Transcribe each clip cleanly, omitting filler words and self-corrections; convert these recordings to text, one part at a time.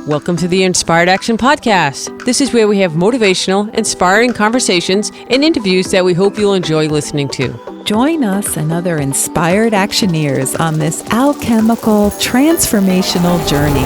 Welcome to the Inspired Action Podcast. This is where we have motivational, inspiring conversations and interviews that we hope you'll enjoy listening to. Join us and other inspired actioneers on this alchemical, transformational journey.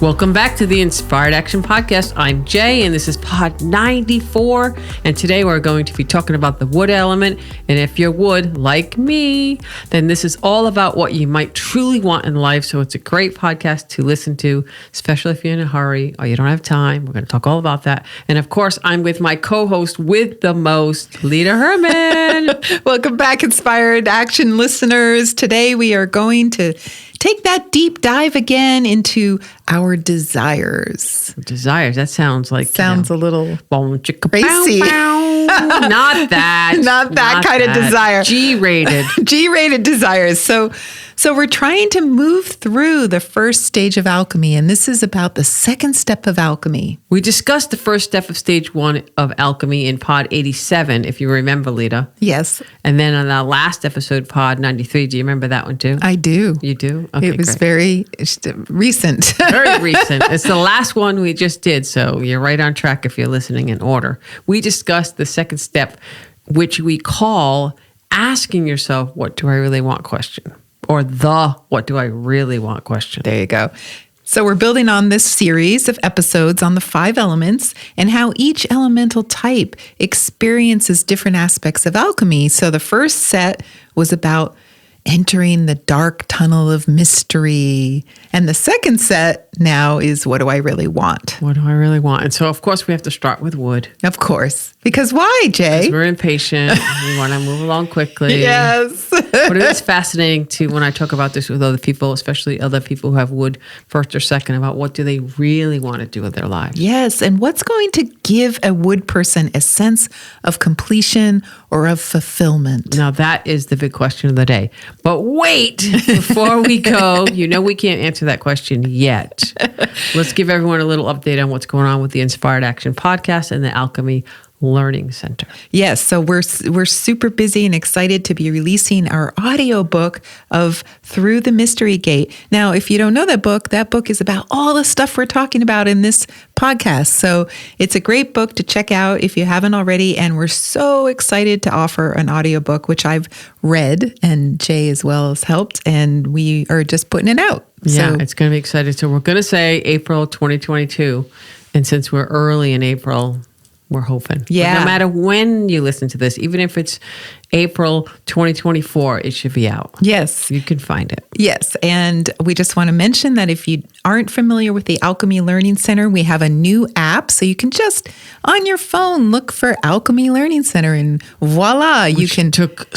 Welcome back to the Inspired Action Podcast. I'm Jay, and this is Pod 94. And today we're going to be talking about the wood element. And if you're wood, like me, then this is all about what you might truly want in life. So it's a great podcast to listen to, especially if you're in a hurry or you don't have time. We're going to talk all about that. And of course, I'm with my co-host with the most, Lita Herman. Welcome back, Inspired Action listeners. Today we are going to take that deep dive again into our desires. Desires, that sounds like... Sounds a little crazy. Not that kind of desire. G-rated. G-rated desires. So we're trying to move through the first stage of alchemy, and this is about the second step of alchemy. We discussed the first step of stage 1 of alchemy in Pod 87, if you remember, Lita. Yes. And then on our last episode, Pod 93, do you remember that one too? I do. You do? Okay, it was great. very recent. Very recent. It's the last one we just did, so you're right on track if you're listening in order. We discussed the second step, which we call asking yourself, what do I really want question? Or the what do I really want question. There you go. So we're building on this series of episodes on the 5 elements and how each elemental type experiences different aspects of alchemy. So the first set was about entering the dark tunnel of mystery. And the second set now is what do I really want? What do I really want? And so, of course, we have to start with wood. Of course. Because why, Jay? Because we're impatient. We want to move along quickly. Yes. But it is fascinating to, when I talk about this with other people, especially other people who have wood first or second, about what do they really want to do with their lives. Yes. And what's going to give a wood person a sense of completion or of fulfillment? Now, that is the big question of the day. But wait, before we go, we can't answer that question yet. Let's give everyone a little update on what's going on with the Inspired Action Podcast and the Alchemy Learning Center. Yes, so we're super busy and excited to be releasing our audiobook of Through the Mystery Gate. Now, if you don't know that book is about all the stuff we're talking about in this podcast. So it's a great book to check out if you haven't already. And we're so excited to offer an audiobook, which I've read and Jay as well has helped. And we are just putting it out. Yeah, so, it's going to be exciting. So we're going to say April 2022. And since we're early in April, we're hoping. Yeah. But no matter when you listen to this, even if it's April 2024, it should be out. Yes. You can find it. Yes. And we just want to mention that if you aren't familiar with the Alchemy Learning Center, we have a new app. So you can just, on your phone, look for Alchemy Learning Center and voila, you can... took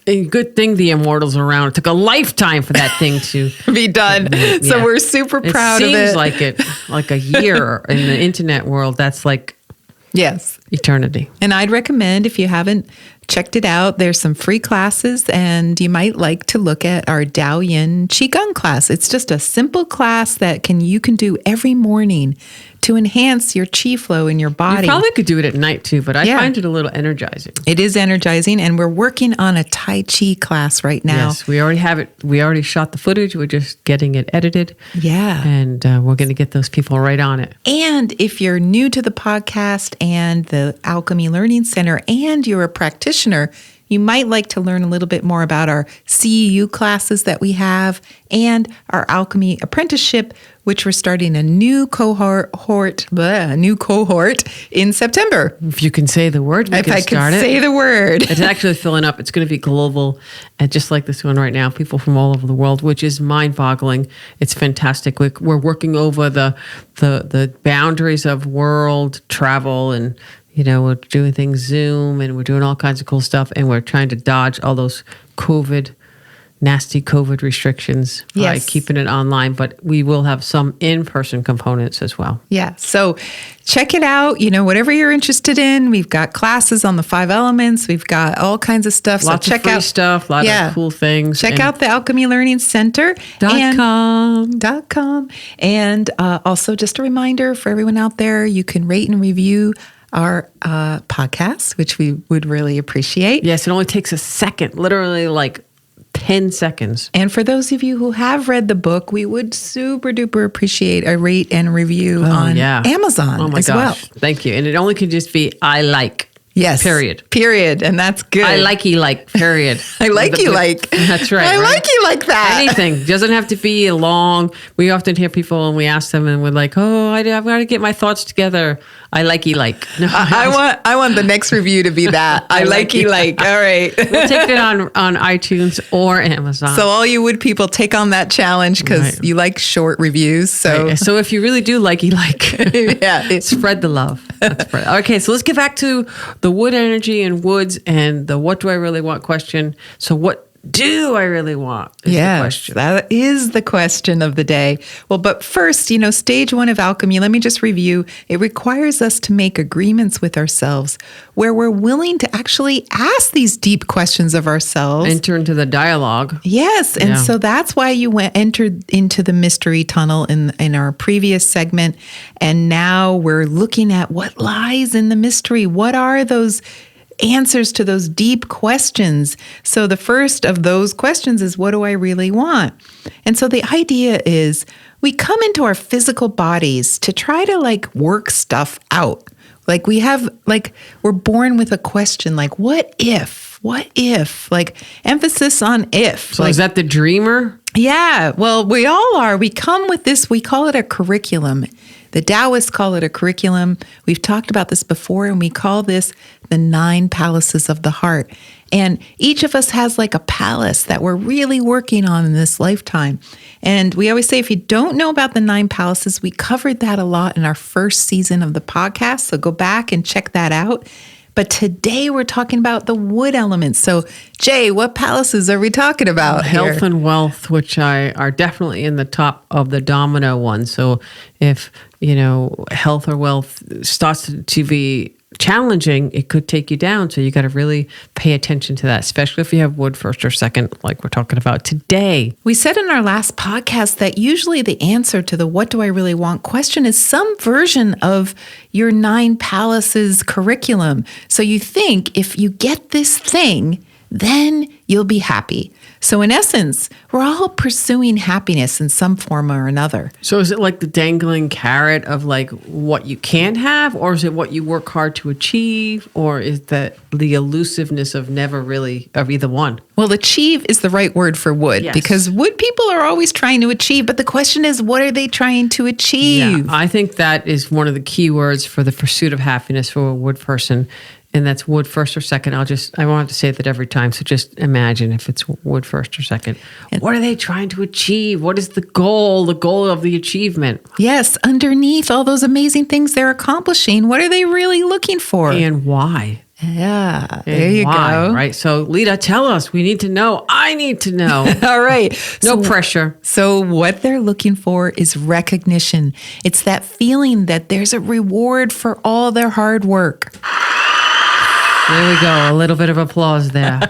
a good thing the Immortals are around. It took a lifetime for that thing to be done. Yeah. So we're super proud of it. It seems like a year in the internet world. That's like... Yes. Eternity. And I'd recommend, if you haven't checked it out, there's some free classes and you might like to look at our Dao Yin Qigong class. It's just a simple class that you can do every morning to enhance your qi flow in your body. You probably could do it at night too, but I find it a little energizing. It is energizing, and we're working on a Tai Chi class right now. Yes, we already have it. We already shot the footage. We're just getting it edited. Yeah. And we're going to get those people right on it. And if you're new to the podcast and the Alchemy Learning Center and you're a practitioner, you might like to learn a little bit more about our CEU classes that we have and our alchemy apprenticeship, which we're starting a new cohort in September. If you can say the word, if I can say the word. It's actually filling up. It's going to be global, and just like this one right now, people from all over the world, which is mind-boggling. It's fantastic. We're working over the boundaries of world travel, and we're doing things Zoom, and we're doing all kinds of cool stuff, and we're trying to dodge all those nasty COVID restrictions by keeping it online, but we will have some in-person components as well. Yeah. So check it out. Whatever you're interested in, we've got classes on the 5 elements. We've got all kinds of stuff. Lots so of free stuff, a lot of cool things. Check out the Alchemy Learning Center. .com. And also just a reminder for everyone out there, you can rate and review our podcast, which we would really appreciate. Yes, it only takes a second, literally like 10 seconds. And for those of you who have read the book, we would super duper appreciate a rate and review on Amazon Oh my as gosh. well. Thank you. And it only can just be, I like. Yes. Period. And that's good. I like, period. I like you like. That's right. I like you like that. Anything. Doesn't have to be long. We often hear people and we ask them and we're like, I've got to get my thoughts together. I like you like. No, I want the next review to be that. I like you like. All right. We'll take it on iTunes or Amazon. So all you wood people, take on that challenge because you like short reviews. So So if you really do like you like, spread the love. Okay, so let's get back to the wood energy and woods and the what do I really want question. So what do I really want is the question. That is the question of the day. Well, but first, stage 1 of alchemy, let me just review. It requires us to make agreements with ourselves where we're willing to actually ask these deep questions of ourselves. Enter into the dialogue. Yes. And so that's why you entered into the mystery tunnel in our previous segment. And now we're looking at what lies in the mystery. What are those answers to those deep questions? So the first of those questions is, what do I really want? And so the idea is we come into our physical bodies to try to work stuff out. We're born with a question like, what if? Emphasis on if. So is that the dreamer? Yeah. Well, we all are. We come with this, we call it a curriculum. The Taoists call it a curriculum. We've talked about this before, and we call this the 9 palaces of the heart. And each of us has a palace that we're really working on in this lifetime. And we always say, if you don't know about the 9 palaces, we covered that a lot in our first season of the podcast. So go back and check that out. But today we're talking about the wood elements. So, Jay, what palaces are we talking about here? Health and wealth, which are definitely in the top of the domino one. So if, health or wealth starts to be challenging, it could take you down. So you got to really pay attention to that, especially if you have wood first or second, like we're talking about today. We said in our last podcast that usually the answer to the what do I really want question is some version of your 9 palaces curriculum. So you think if you get this thing, then you'll be happy. So in essence, we're all pursuing happiness in some form or another. So is it like the dangling carrot of what you can't have, or is it what you work hard to achieve, or is that the elusiveness of never really of either one? Well, achieve is the right word for wood because wood people are always trying to achieve, but the question is, what are they trying to achieve? Yeah, I think that is one of the key words for the pursuit of happiness for a wood person. And that's wood first or second. I wanted to say that every time. So just imagine if it's wood first or second. What are they trying to achieve? What is the goal of the achievement? Yes, underneath all those amazing things they're accomplishing, what are they really looking for? And why? Yeah, there you go. Right. So Lita, tell us. We need to know. I need to know. All right. No pressure. So what they're looking for is recognition. It's that feeling that there's a reward for all their hard work. There we go. A little bit of applause there.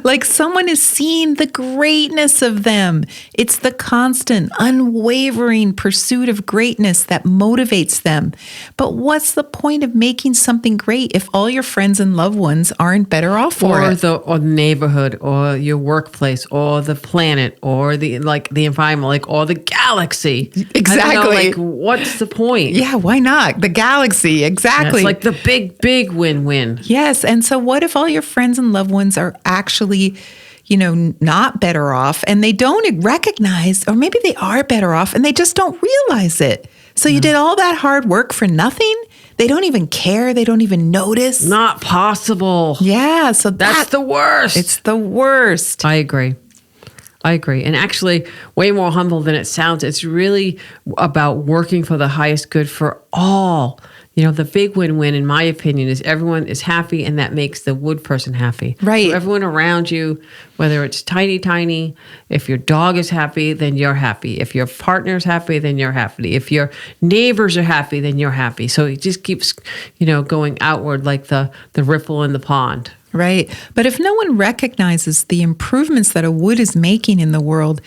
Like someone is seeing the greatness of them. It's the constant, unwavering pursuit of greatness that motivates them. But what's the point of making something great if all your friends and loved ones aren't better off for it? Or the neighborhood, or your workplace, or the planet, or the environment, or the galaxy. Exactly. I don't know, what's the point? Yeah, why not? The galaxy, exactly. It's like the big win-win. Yes. And so what if all your friends and loved ones are actually, not better off, and they don't recognize, or maybe they are better off and they just don't realize it. So you did all that hard work for nothing? They don't even care. They don't even notice. Not possible. Yeah. So that's the worst. It's the worst. I agree. And actually, way more humble than it sounds. It's really about working for the highest good for all. The big win-win, in my opinion, is everyone is happy, and that makes the wood person happy. Right. So everyone around you, whether it's tiny, if your dog is happy, then you're happy. If your partner's happy, then you're happy. If your neighbors are happy, then you're happy. So it just keeps, going outward like the ripple in the pond. Right. But if no one recognizes the improvements that a wood is making in the world,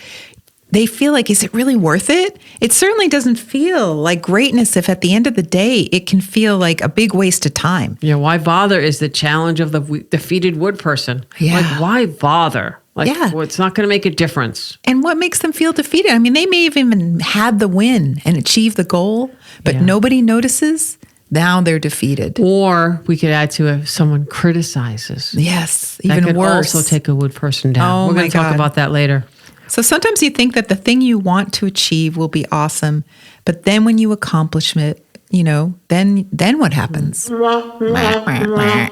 they feel like, is it really worth it? It certainly doesn't feel like greatness if at the end of the day, it can feel like a big waste of time. Yeah, why bother is the challenge of the defeated wood person. Yeah. Why bother? Yeah. Well, it's not going to make a difference. And what makes them feel defeated? I mean, they may have even had the win and achieved the goal, but Yeah. nobody notices. Now they're defeated. Or we could add to it, if someone criticizes. Yes, That even could worse. also take a wood person down. Oh, We're going my to talk God. about that later. So sometimes you think that the thing you want to achieve will be awesome, but then when you accomplish it, then what happens? That's right.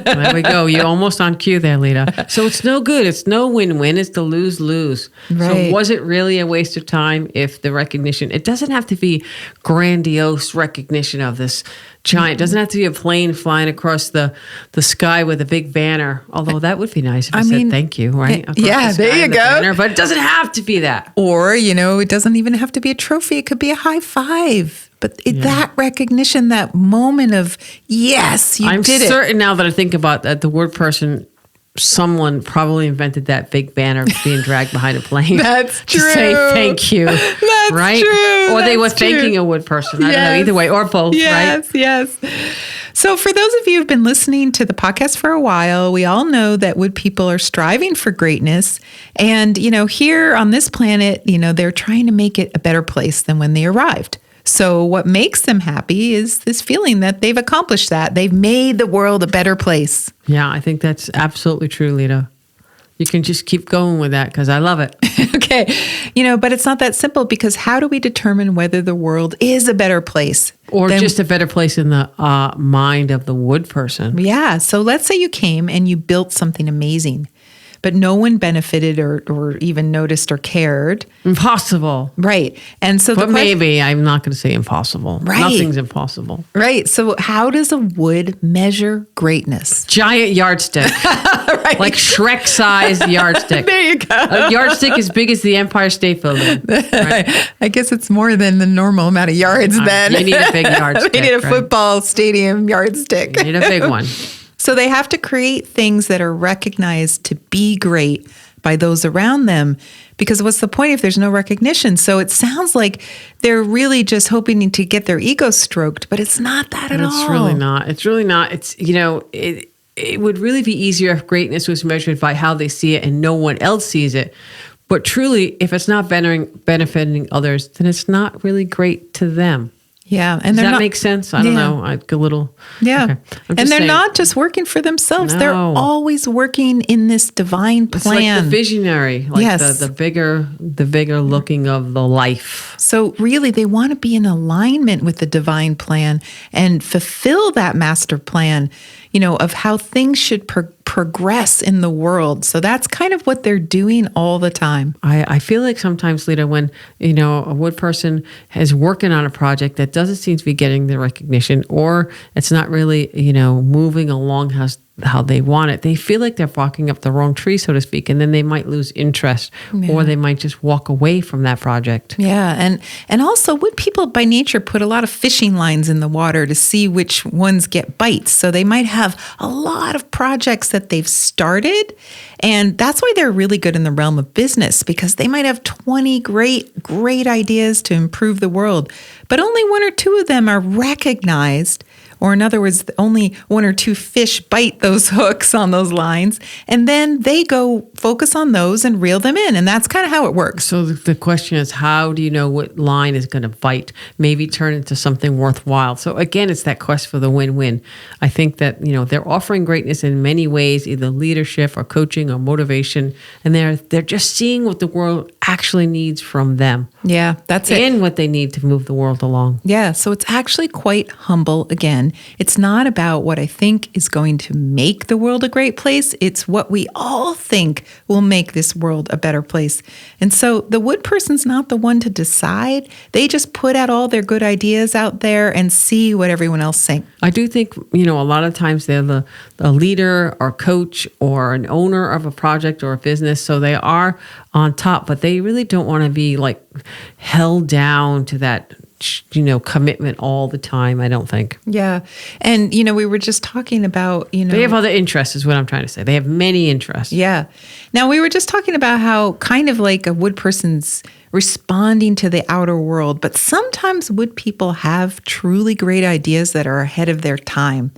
There we go. You're almost on cue there, Lita. So it's no good. It's no win-win. It's the lose-lose. Right. So was it really a waste of time if the recognition, it doesn't have to be grandiose recognition of this giant. It doesn't have to be a plane flying across the sky with a big banner, although that would be nice if I said thank you, right? Across yeah, the sky there you with a go. banner, but it doesn't have to be that. Or, it doesn't even have to be a trophy. It could be a high five. But that recognition, that moment of, yes, you did it. I'm certain now that I think about that, the word person, someone probably invented that big banner being dragged behind a plane. That's to true. say thank you. That's right? true. Or they were That's true. thanking a wood person. I don't know. Either way, or both, right? Yes. So for those of you who've been listening to the podcast for a while, we all know that wood people are striving for greatness. And, here on this planet, they're trying to make it a better place than when they arrived. So what makes them happy is this feeling that they've accomplished that. They've made the world a better place. Yeah, I think that's absolutely true, Lita. You can just keep going with that because I love it. Okay. But it's not that simple because how do we determine whether the world is a better place? Or just a better place in the mind of the wood person. Yeah. So let's say you came and you built something amazing, but no one benefited or even noticed or cared. Impossible. Right. And so But maybe I'm not going to say impossible. Right. Nothing's impossible. Right. So how does a wood measure greatness? Giant yardstick. Right. Like Shrek-sized yardstick. There you go. A yardstick as big as the Empire State Building. Right? I guess it's more than the normal amount of yards then. You need a big yardstick. They need a right? football stadium yardstick. You need a big one. So they have to create things that are recognized to be great by those around them, because what's the point if there's no recognition? So it sounds like they're really just hoping to get their ego stroked, but it's not that at all. It's really not. It's really not. It's, it would really be easier if greatness was measured by how they see it and no one else sees it. But truly, if it's not benefiting others, then it's not really great to them. Yeah. Does that make sense? I don't know. A little. Yeah. Okay. And they're not just working for themselves. No. They're always working in this divine plan. It's like the visionary, like Yes. the bigger looking of the life. So really, they want to be in alignment with the divine plan and fulfill that master plan, of how things should progress in the world. So that's kind of what they're doing all the time. I feel like sometimes, Lita, when, a wood person is working on a project that doesn't seem to be getting the recognition, or it's not really, moving along how they want it, they feel like they're barking up the wrong tree, so to speak, and then they might lose interest or they might just walk away from that project. Yeah, and also wood people by nature put a lot of fishing lines in the water to see which ones get bites. So they might have a lot of projects that they've started, and that's why they're really good in the realm of business, because they might have 20 great ideas to improve the world, but only one or two of them are recognized. Or in other words, only one or two fish bite those hooks on those lines, and then they go focus on those and reel them in. And that's kind of how it works. So the question is, how do you know what line is going to bite, maybe turn into something worthwhile? So again, it's that quest for the win-win. I think that, they're offering greatness in many ways, either leadership or coaching or motivation, and they're just seeing what the world actually needs from them. Yeah, that's it. And what they need to move the world along. Yeah, so it's actually quite humble again. It's not about what I think is going to make the world a great place. It's what we all think will make this world a better place. And so the wood person's not the one to decide. They just put out all their good ideas out there and see what everyone else thinks. I do think, a lot of times they're the leader or coach or an owner of a project or a business. So they are on top, but they really don't want to be like held down to that commitment all the time, I don't think. Yeah. And, we were just talking about, They have other interests is what I'm trying to say. They have many interests. Yeah. Now, we were just talking about how kind of like a wood person's responding to the outer world, but sometimes wood people have truly great ideas that are ahead of their time.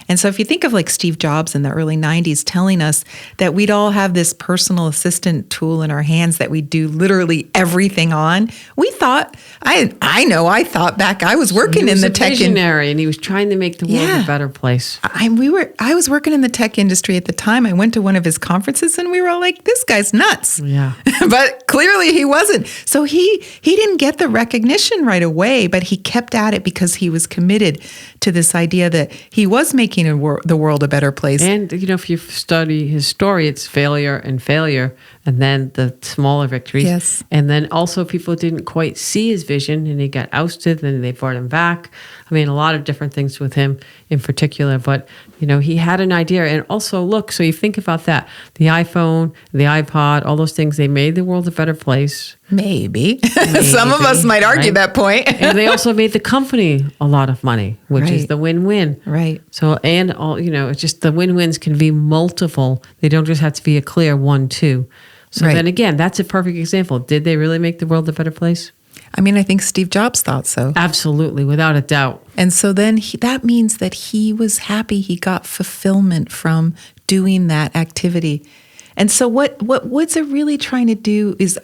And so if you think of like Steve Jobs in the early 90s telling us that we'd all have this personal assistant tool in our hands that we do literally everything on, we thought, I thought back, I was working in the tech industry. Visionary, and he was trying to make the world a better place. I was working in the tech industry at the time. I went to one of his conferences and we were all like, this guy's nuts. Yeah. But clearly he wasn't. So he didn't get the recognition right away, but he kept at it because he was committed to this idea that he was making the world a better place. And, if you study his story, it's failure, and then the smaller victories. Yes. And then also people didn't quite see his vision, and he got ousted, and they brought him back. I mean, a lot of different things with him in particular, but, he had an idea. And also, look, so you think about that. The iPhone, the iPod, all those things, they made the world a better place. Maybe. Some of us might argue that point. And they also made the company a lot of money, which is the win-win. Right. So, and all, it's just the win-wins can be multiple. They don't just have to be a clear 1, 2. So then again, that's a perfect example. Did they really make the world a better place? I mean, I think Steve Jobs thought so. Absolutely, without a doubt. And so then that means that he was happy. He got fulfillment from doing that activity. And so what woods are really trying to do is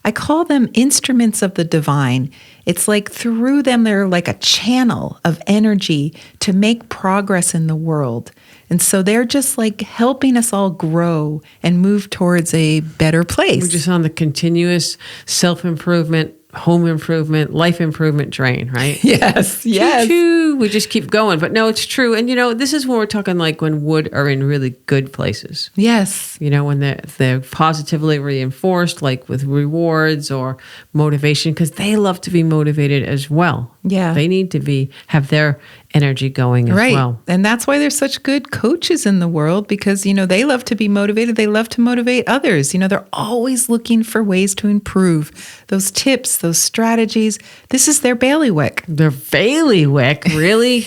I call them instruments of the divine. It's like through them, they're like a channel of energy to make progress in the world. And so they're just like helping us all grow and move towards a better place. We're just on the continuous self-improvement, home improvement, life improvement train, right? Yes, yes. Choo-choo. We just keep going. But no, it's true. And, this is when we're talking like when wood are in really good places. Yes. When they're positively reinforced, like with rewards or motivation, because they love to be motivated as well. Yeah. They need to have their energy going as well. And that's why there's such good coaches in the world because, they love to be motivated. They love to motivate others. They're always looking for ways to improve those tips, those strategies. This is their bailiwick. Their bailiwick? Really?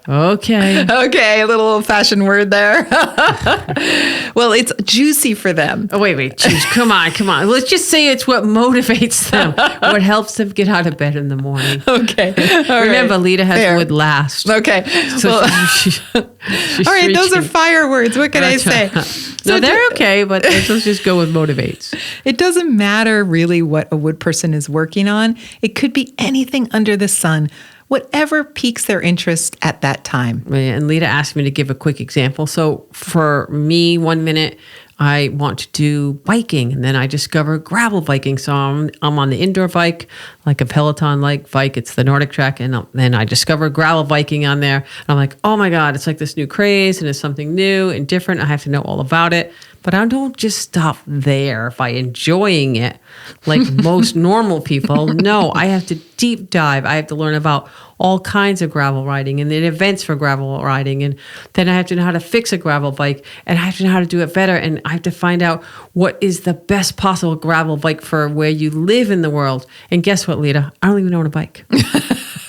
Okay. Okay, a little old-fashioned word there. Well, it's juicy for them. Oh, wait. Geez, come on. Let's just say it's what motivates them, what helps them get out of bed in the morning. Okay. Remember, Lita has wood last. Okay. So she's all right, those are fire words. What can I say? No, they're okay, but let's just go with motivates. It doesn't matter really what a wood person is working on. It could be anything under the sun, whatever piques their interest at that time. And Lita asked me to give a quick example. So for me, 1 minute, I want to do biking, and then I discover gravel biking. So I'm on the indoor bike, like a Peloton-like bike. It's the Nordic Track, and then I discover gravel biking on there. And I'm like, oh my God, it's like this new craze, and it's something new and different. I have to know all about it. But I don't just stop there by enjoying it like most normal people. No, I have to deep dive. I have to learn about all kinds of gravel riding and the events for gravel riding. And then I have to know how to fix a gravel bike, and I have to know how to do it better. And I have to find out what is the best possible gravel bike for where you live in the world. And guess what, Lita? I don't even own a bike.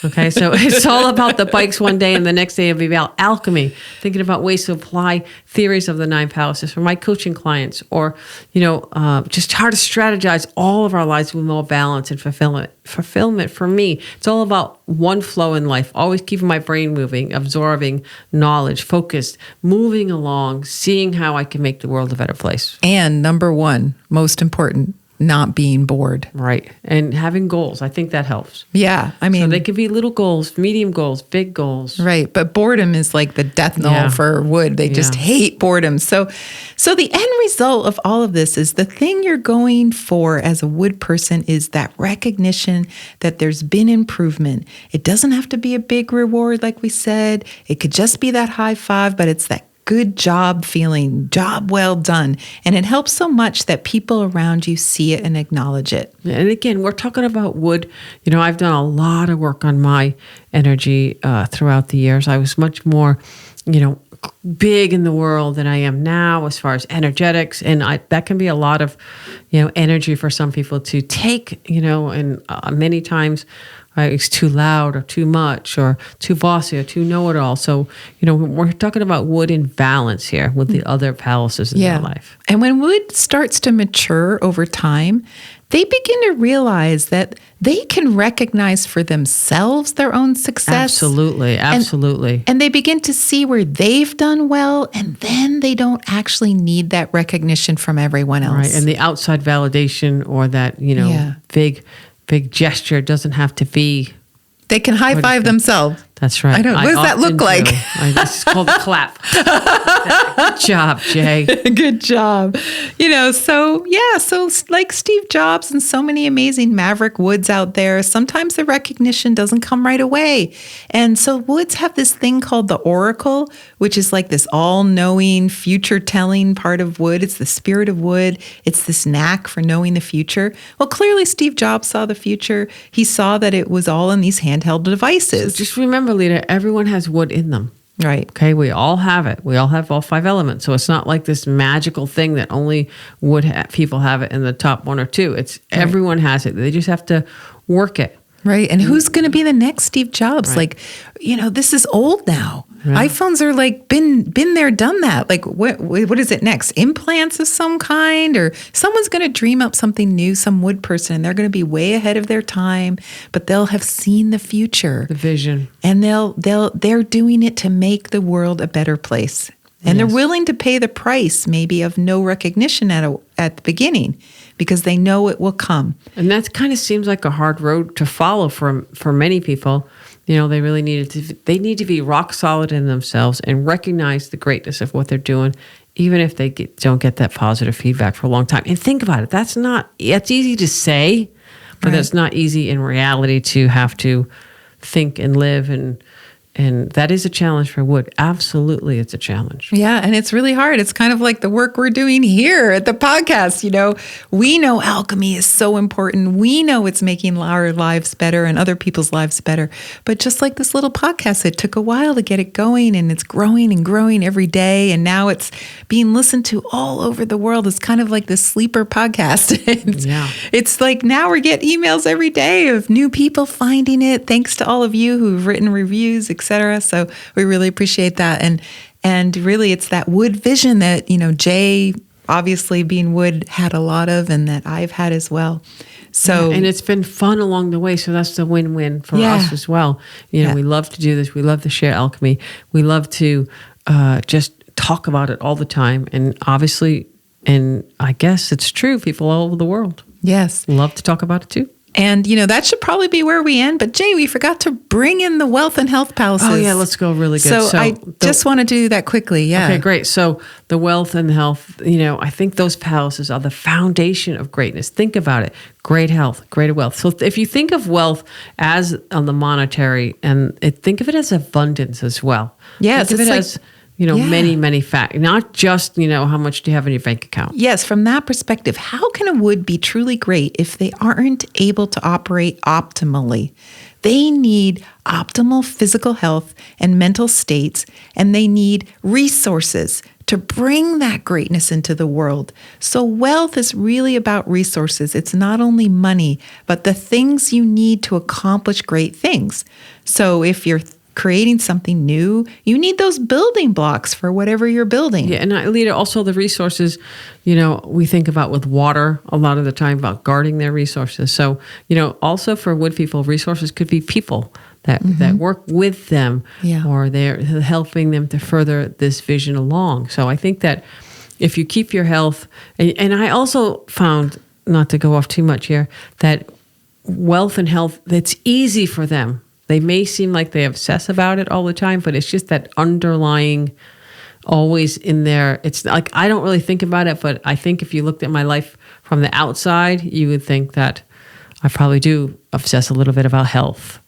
Okay, so it's all about the bikes one day, and the next day it'll be about alchemy, thinking about ways to apply theories of the 9 palaces for my coaching clients, or, just how to strategize all of our lives with more balance and fulfillment. Fulfillment for me, it's all about one flow in life, always keeping my brain moving, absorbing knowledge, focused, moving along, seeing how I can make the world a better place. And number one, most important, not being bored. Right. And having goals. I think that helps. Yeah. I mean, so they could be little goals, medium goals, big goals. Right. But boredom is like the death knell for wood. They just hate boredom. So the end result of all of this is the thing you're going for as a wood person is that recognition that there's been improvement. It doesn't have to be a big reward, like we said. It could just be that high five, but it's that good job feeling, job well done. And it helps so much that people around you see it and acknowledge it. And again, we're talking about wood. I've done a lot of work on my energy throughout the years. I was much more, big in the world than I am now as far as energetics. And that can be a lot of, energy for some people to take, and many times It's too loud or too much or too bossy or too know-it-all. So, we're talking about wood in balance here with the other palaces in your life. And when wood starts to mature over time, they begin to realize that they can recognize for themselves their own success. Absolutely. And they begin to see where they've done well, and then they don't actually need that recognition from everyone else. Right. And the outside validation or that, big gesture doesn't have to be. They can high five themselves. That's right. What does that look like? It's called a clap. Good job, Jay. Good job. So like Steve Jobs and so many amazing maverick woods out there, sometimes the recognition doesn't come right away. And so woods have this thing called the oracle, which is like this all-knowing, future-telling part of wood. It's the spirit of wood. It's this knack for knowing the future. Well, clearly Steve Jobs saw the future. He saw that it was all in these handheld devices. So just remember, Lita, everyone has wood in them. Right. Okay, we all have it. We all have all 5 elements. So it's not like this magical thing that only people have it in the top 1 or 2. It's everyone has it. They just have to work it. Right. And who's going to be the next Steve Jobs? Right. This is old now. Right. iPhones are like been there, done that. Like what is it next? Implants of some kind, or someone's going to dream up something new, some wood person, and they're going to be way ahead of their time, but they'll have seen the future, the vision, and they're doing it to make the world a better place. And they're willing to pay the price maybe of no recognition at the beginning because they know it will come. And that kind of seems like a hard road to follow for many people. They really need to be rock solid in themselves and recognize the greatness of what they're doing, even if they don't get that positive feedback for a long time. And think about it. That's easy to say, but that's not easy in reality to have to think and live and that is a challenge for wood. Absolutely, it's a challenge. Yeah, and it's really hard. It's kind of like the work we're doing here at the podcast. We know alchemy is so important. We know it's making our lives better and other people's lives better. But just like this little podcast, it took a while to get it going, and it's growing and growing every day. And now it's being listened to all over the world. It's kind of like this sleeper podcast. It's like now we're getting emails every day of new people finding it. Thanks to all of you who've written reviews, etc. So we really appreciate that. And really it's that wood vision that, Jay, obviously being wood, had a lot of, and that I've had as well. So and it's been fun along the way. So that's the win-win for us as well. We love to do this. We love to share alchemy. We love to just talk about it all the time. And obviously, and I guess it's true, people all over the world love to talk about it too. And, that should probably be where we end. But, Jay, we forgot to bring in the wealth and health palaces. Oh, yeah, let's go really good. So I just want to do that quickly, yeah. Okay, great. So the wealth and health, I think those palaces are the foundation of greatness. Think about it. Great health, great wealth. So if you think of wealth as on the monetary, and think of it as abundance as well. Yes, think of it as many, many facts, not just, how much do you have in your bank account? Yes, from that perspective, how can a wood be truly great if they aren't able to operate optimally? They need optimal physical health and mental states, and they need resources to bring that greatness into the world. So wealth is really about resources. It's not only money, but the things you need to accomplish great things. So if you're creating something new, you need those building blocks for whatever you're building. Yeah, and Lita, also the resources, we think about with water a lot of the time about guarding their resources. So, also for wood people, resources could be people that work with them or they're helping them to further this vision along. So I think that if you keep your health, and I also found, not to go off too much here, that wealth and health, it's easy for them. They may seem like they obsess about it all the time, but it's just that underlying, always in there. It's like, I don't really think about it, but I think if you looked at my life from the outside, you would think that I probably do obsess a little bit about health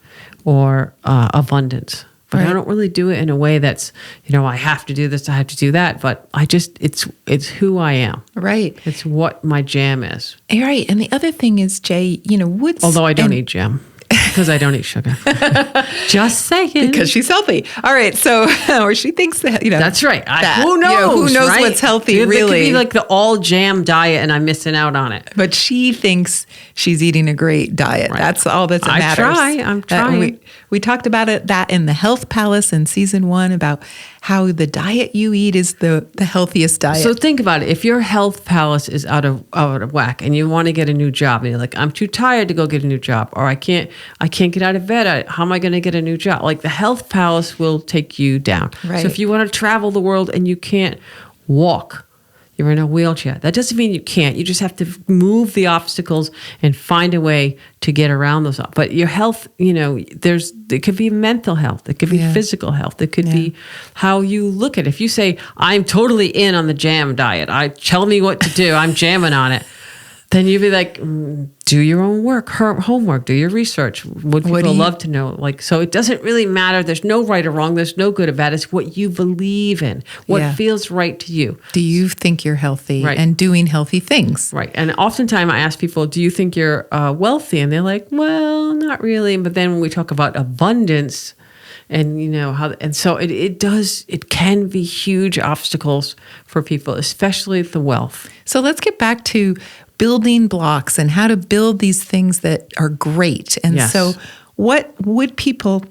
or abundance. But I don't really do it in a way that's, I have to do this, I have to do that. But it's who I am. Right. It's what my jam is. Right. And the other thing is, Jay, woods. Although I don't eat jam. Because I don't eat sugar. Just saying. Because she's healthy. All right. So, or she thinks that, That's right. that, who knows? who knows right? what's healthy, It really. could be like the all jam diet and I'm missing out on it. But she thinks she's eating a great diet. Right. That's all that matters. I'm trying. We talked about that in the Health Palace in season 1 about how the diet you eat is the healthiest diet. So think about it. If your health palace is out of whack and you want to get a new job and you're like, I'm too tired to go get a new job, or I can't get out of bed. How am I going to get a new job? Like the health palace will take you down. Right. So if you want to travel the world and you can't walk, you're in a wheelchair. That doesn't mean you can't. You just have to move the obstacles and find a way to get around those. But your health, it could be mental health. It could be physical health. It could be how you look at it. If you say, I'm totally in on the jam diet, tell me what to do, I'm jamming on it, then you'd be like, do your own work, homework, do your research. What people love to know. So it doesn't really matter. There's no right or wrong. There's no good or bad. It's what you believe in, what feels right to you. Do you think you're healthy Right. and doing healthy things? Right. And oftentimes I ask people, do you think you're wealthy? And they're like, well, not really. But then when we talk about abundance and, so it can be huge obstacles for people, especially the wealth. So let's get back to building blocks and how to build these things that are great. And so what would people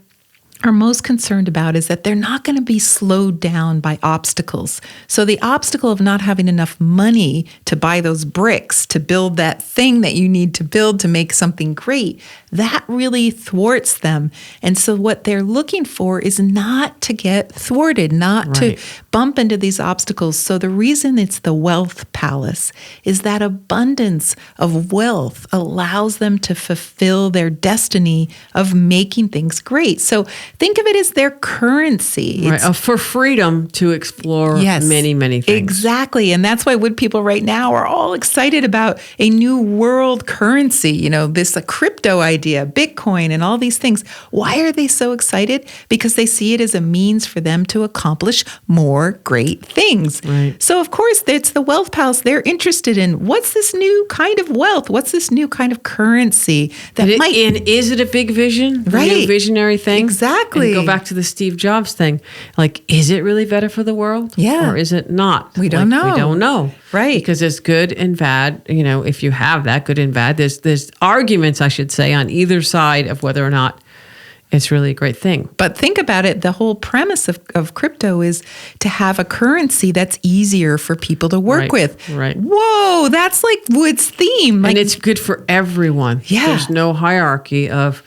are most concerned about is that they're not going to be slowed down by obstacles. So the obstacle of not having enough money to buy those bricks, to build that thing that you need to build to make something great, that really thwarts them. And so what they're looking for is not to get thwarted, not to bump into these obstacles. So the reason it's the wealth palace is that abundance of wealth allows them to fulfill their destiny of making things great. So think of it as their currency. Right. For freedom to explore many, many things. Exactly. And that's why wood people right now are all excited about a new world currency, this crypto idea, Bitcoin and all these things. Why are they so excited? Because they see it as a means for them to accomplish more great things. Right. So of course, it's the wealth palace. They're interested in what's this new kind of wealth? What's this new kind of currency that and is it a big vision? Right. A new visionary thing? Exactly. And go back to the Steve Jobs thing. Is it really better for the world? Yeah. Or is it not? We don't know. We don't know. Right. Because there's good and bad. If you have that good and bad, there's arguments, I should say, on either side of whether or not it's really a great thing. But think about it. The whole premise of crypto is to have a currency that's easier for people to work with. Right. Whoa, that's like Wood's theme. And it's good for everyone. Yeah. There's no hierarchy of...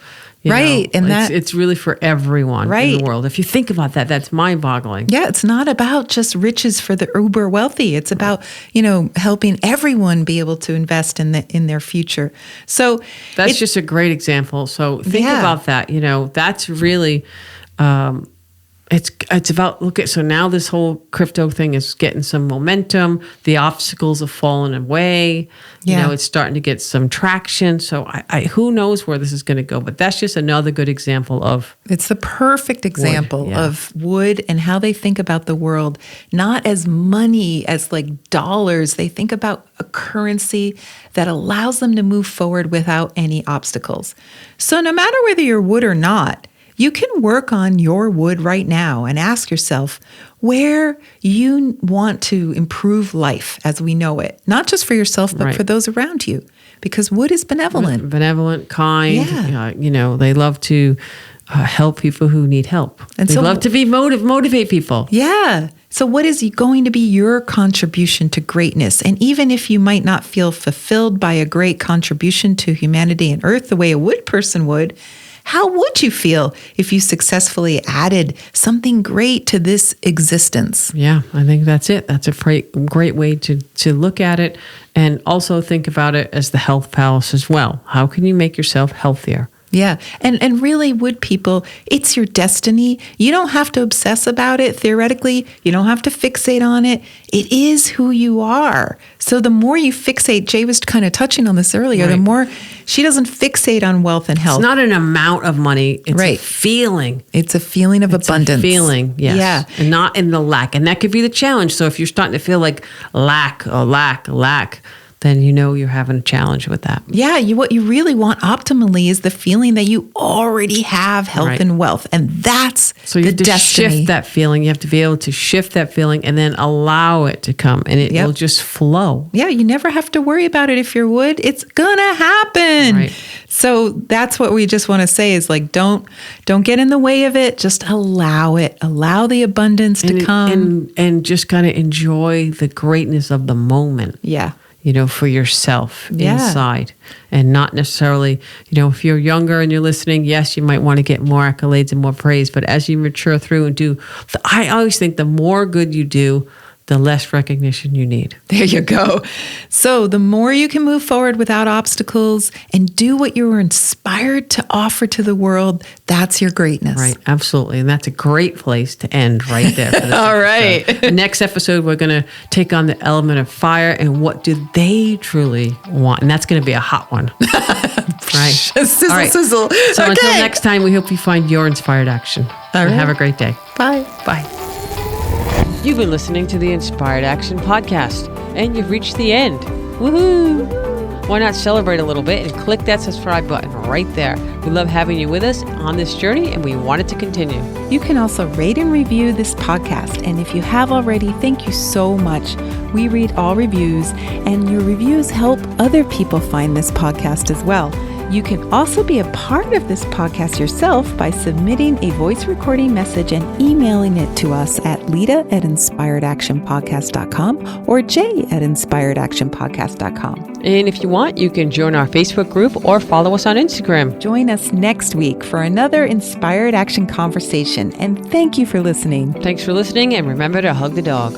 And it's really for everyone in the world. If you think about that, that's mind-boggling. Yeah, it's not about just riches for the uber wealthy. It's about, helping everyone be able to invest in their future. So that's just a great example. So think about that. That's really it's about so now this whole crypto thing is getting some momentum. The obstacles have fallen away. It's starting to get some traction. So I who knows where this is going to go, but that's just another good example of it's the perfect example of wood and how they think about the world, not as money, as like dollars. They think about a currency that allows them to move forward without any obstacles. So no matter whether you're wood or not, you can work on your wood right now and ask yourself where you want to improve life as we know it, not just for yourself, but for those around you, because wood is benevolent. Benevolent, kind. They love to help people who need help. And they love to be motivate people. Yeah. So what is going to be your contribution to greatness? And even if you might not feel fulfilled by a great contribution to humanity and earth the way a wood person would, how would you feel if you successfully added something great to this existence? Yeah, I think that's it. That's a great way to look at it, and also think about it as the health palace as well. How can you make yourself healthier? Yeah. And really, wood people, it's your destiny. You don't have to obsess about it theoretically. You don't have to fixate on it. It is who you are. So the more you fixate, Jay was kind of touching on this earlier, the more she doesn't fixate on wealth and health. It's not an amount of money. It's a feeling. It's a feeling of abundance. A feeling, yes. Yeah. And not in the lack. And that could be the challenge. So if you're starting to feel like lack, then you know you're having a challenge with that. Yeah, what you really want optimally is the feeling that you already have health Right. and wealth. And that's So you the have to destiny. shift that feeling. You have to be able to shift that feeling and then allow it to come, and it Yep. will just flow. Yeah, you never have to worry about it if you're wood. It's gonna happen. Right. So that's what we just want to say is like don't get in the way of it. Just allow it. Allow the abundance to come. And just kind of enjoy the greatness of the moment. Yeah. For yourself Yeah. inside, and not necessarily, if you're younger and you're listening, yes, you might want to get more accolades and more praise, but as you mature through and do, I always think the more good you do, the less recognition you need. There you go. So the more you can move forward without obstacles and do what you were inspired to offer to the world, that's your greatness. Right, absolutely. And that's a great place to end right there. For this All episode. right. Next episode, we're going to take on the element of fire and what do they truly want? And that's going to be a hot one. Right. Sizzle, All right. sizzle. So Okay. until next time, we hope you find your inspired action. All And right. have a great day. Bye. Bye. You've been listening to the Inspired Action Podcast, and you've reached the end. Woohoo! Why not celebrate a little bit and click that subscribe button right there? We love having you with us on this journey, and we want it to continue. You can also rate and review this podcast. And if you have already, thank you so much. We read all reviews, and your reviews help other people find this podcast as well. You can also be a part of this podcast yourself by submitting a voice recording message and emailing it to us at lita@inspiredactionpodcast.com or jay@inspiredactionpodcast.com. And if you want, you can join our Facebook group or follow us on Instagram. Join us next week for another Inspired Action conversation. And thank you for listening. Thanks for listening, and remember to hug the dog.